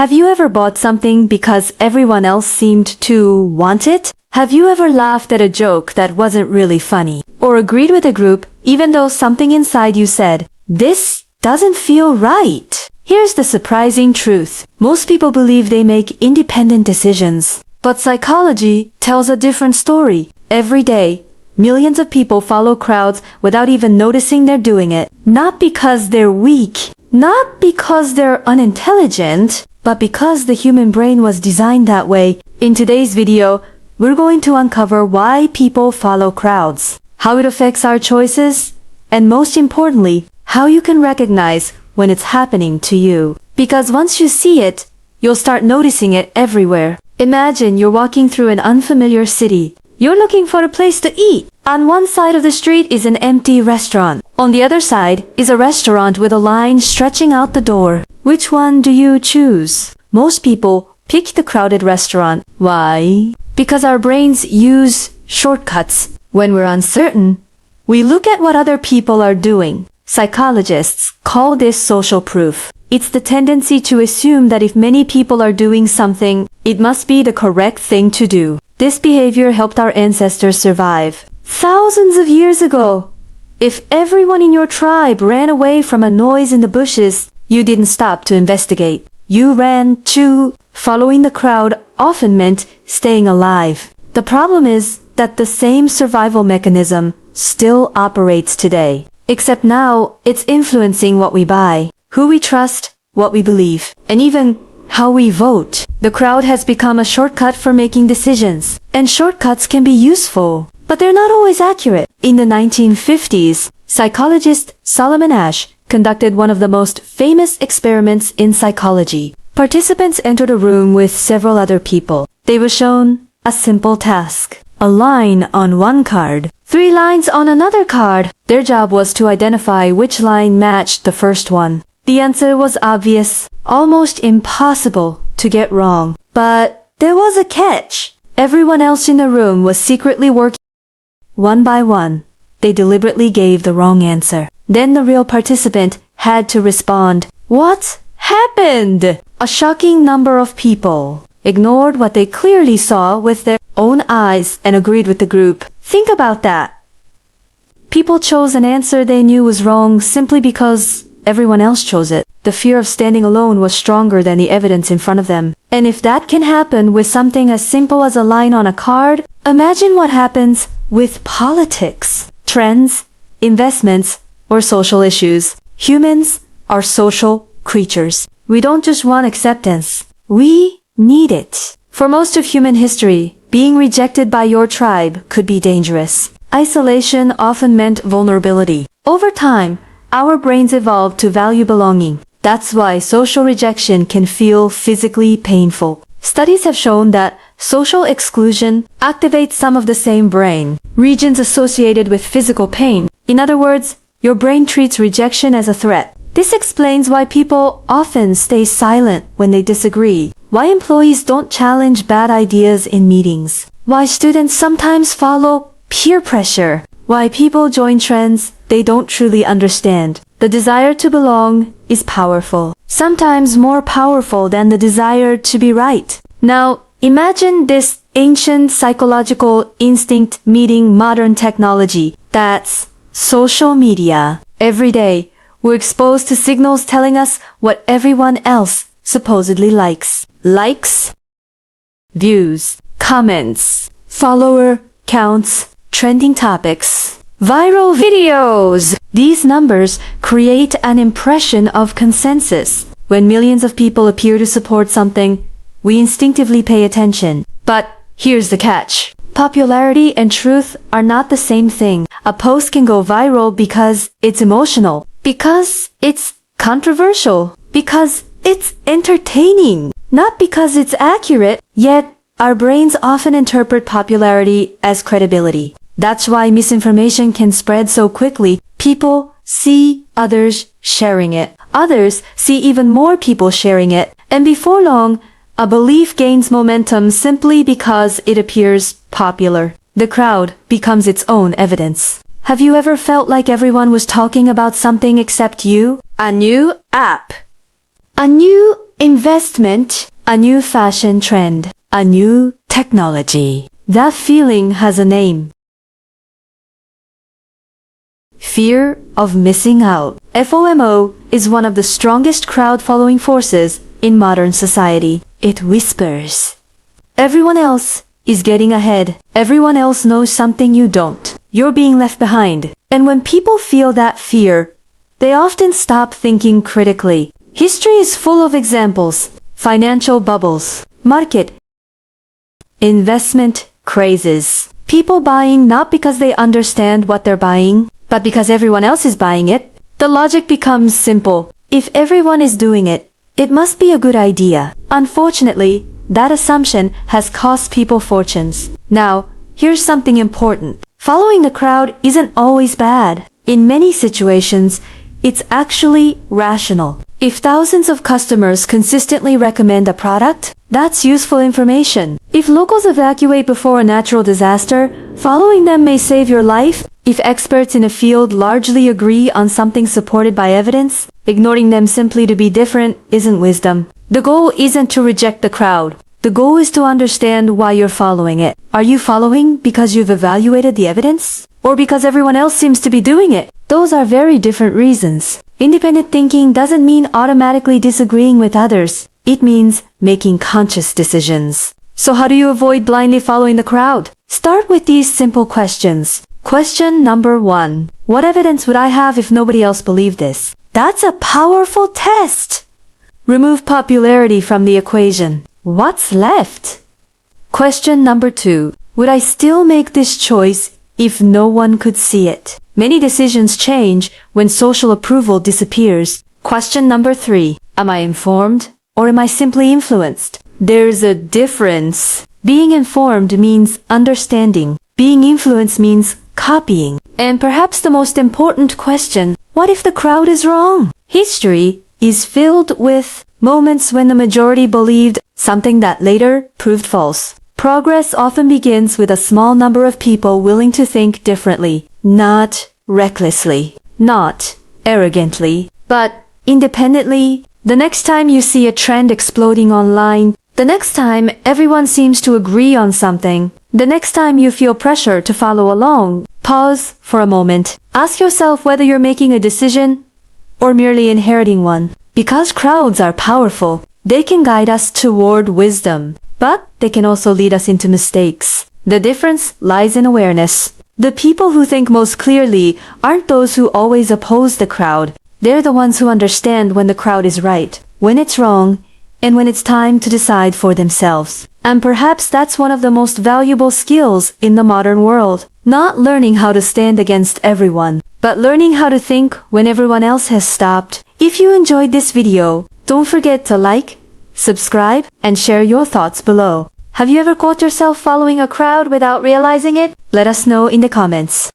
Have you ever bought something because everyone else seemed to want it? Have you ever laughed at a joke that wasn't really funny? Or agreed with a group even though something inside you said, "This doesn't feel right"? Here's the surprising truth. Most people believe they make independent decisions. But psychology tells a different story. Every day, millions of people follow crowds without even noticing they're doing it. Not because they're weak, not because they're unintelligent, but because the human brain was designed that way. In today's video, we're going to uncover why people follow crowds, how it affects our choices, and most importantly, how you can recognize when it's happening to you. Because once you see it, you'll start noticing it everywhere. Imagine you're walking through an unfamiliar city. You're looking for a place to eat. On one side of the street is an empty restaurant. On the other side is a restaurant with a line stretching out the door. Which one do you choose? Most people pick the crowded restaurant. Why? Because our brains use shortcuts. When we're uncertain, we look at what other people are doing. Psychologists call this social proof. It's the tendency to assume that if many people are doing something, it must be the correct thing to do. This behavior helped our ancestors survive thousands of years ago. If everyone in your tribe ran away from a noise in the bushes, you didn't stop to investigate. You ran too. Following the crowd often meant staying alive. The problem is that the same survival mechanism still operates today. Except now, it's influencing what we buy, who we trust, what we believe, and even how we vote. The crowd has become a shortcut for making decisions. And shortcuts can be useful, but they're not always accurate. In the 1950s, psychologist Solomon Asch conducted one of the most famous experiments in psychology. Participants entered a room with several other people. They were shown a simple task. A line on one card, 3 lines on another card. Their job was to identify which line matched the first one. The answer was obvious, almost impossible to get wrong. But there was a catch. Everyone else in the room was secretly working. One by one, they deliberately gave the wrong answer. Then the real participant had to respond. What happened? A shocking number of people ignored what they clearly saw with their own eyes and agreed with the group. Think about that. People chose an answer they knew was wrong simply because everyone else chose it. The fear of standing alone was stronger than the evidence in front of them. And if that can happen with something as simple as a line on a card, imagine what happens with politics, trends, investments, or social issues. Humans are social creatures. We don't just want acceptance. We need it. For most of human history, being rejected by your tribe could be dangerous. Isolation often meant vulnerability. Over time, our brains evolved to value belonging. That's why social rejection can feel physically painful. Studies have shown that social exclusion activates some of the same brain regions associated with physical pain. In other words, your brain treats rejection as a threat. This explains why people often stay silent when they disagree, why employees don't challenge bad ideas in meetings, why students sometimes follow peer pressure, why people join trends they don't truly understand. The desire to belong is powerful, sometimes more powerful than the desire to be right. Now, imagine this ancient psychological instinct meeting modern technology. That's social media. Every day, we're exposed to signals telling us what everyone else supposedly likes. Likes, views, comments, follower counts, trending topics, viral videos. These numbers create an impression of consensus. When millions of people appear to support something, we instinctively pay attention. But here's the catch. Popularity and truth are not the same thing. A post can go viral because it's emotional, because it's controversial, because it's entertaining, not because it's accurate. Yet, our brains often interpret popularity as credibility. That's why misinformation can spread so quickly. People see others sharing it. Others see even more people sharing it. And before long, a belief gains momentum simply because it appears popular. The crowd becomes its own evidence. Have you ever felt like everyone was talking about something except you? A new app, a new investment, a new fashion trend, a new technology. That feeling has a name. Fear of missing out. FOMO is one of the strongest crowd-following forces in modern society. It whispers. Everyone else is getting ahead. Everyone else knows something you don't. You're being left behind. And when people feel that fear, they often stop thinking critically. History is full of examples. Financial bubbles, market, investment crazes. People buying not because they understand what they're buying, but because everyone else is buying it. The logic becomes simple. If everyone is doing it, it must be a good idea. Unfortunately, that assumption has cost people fortunes. Now, here's something important. Following the crowd isn't always bad. In many situations, it's actually rational. If thousands of customers consistently recommend a product, that's useful information. If locals evacuate before a natural disaster, following them may save your life. If experts in a field largely agree on something supported by evidence, ignoring them simply to be different isn't wisdom. The goal isn't to reject the crowd. The goal is to understand why you're following it. Are you following because you've evaluated the evidence? Or because everyone else seems to be doing it? Those are very different reasons. Independent thinking doesn't mean automatically disagreeing with others. It means making conscious decisions. So how do you avoid blindly following the crowd? Start with these simple questions. Question number 1. What evidence would I have if nobody else believed this? That's a powerful test. Remove popularity from the equation. What's left? Question number 2. Would I still make this choice if no one could see it? Many decisions change when social approval disappears. Question number 3. Am I informed or am I simply influenced? There's a difference. Being informed means understanding. Being influenced means copying. And perhaps the most important question, what if the crowd is wrong? History is filled with moments when the majority believed something that later proved false. Progress often begins with a small number of people willing to think differently, not recklessly, not arrogantly, but independently. The next time you see a trend exploding online, the next time everyone seems to agree on something, the next time you feel pressure to follow along, pause for a moment. Ask yourself whether you're making a decision or merely inheriting one. Because crowds are powerful, they can guide us toward wisdom, but they can also lead us into mistakes. The difference lies in awareness. The people who think most clearly aren't those who always oppose the crowd. They're the ones who understand when the crowd is right, when it's wrong, and when it's time to decide for themselves. And perhaps that's one of the most valuable skills in the modern world. Not learning how to stand against everyone, but learning how to think when everyone else has stopped. If you enjoyed this video, don't forget to like, subscribe, and share your thoughts below. Have you ever caught yourself following a crowd without realizing it? Let us know in the comments.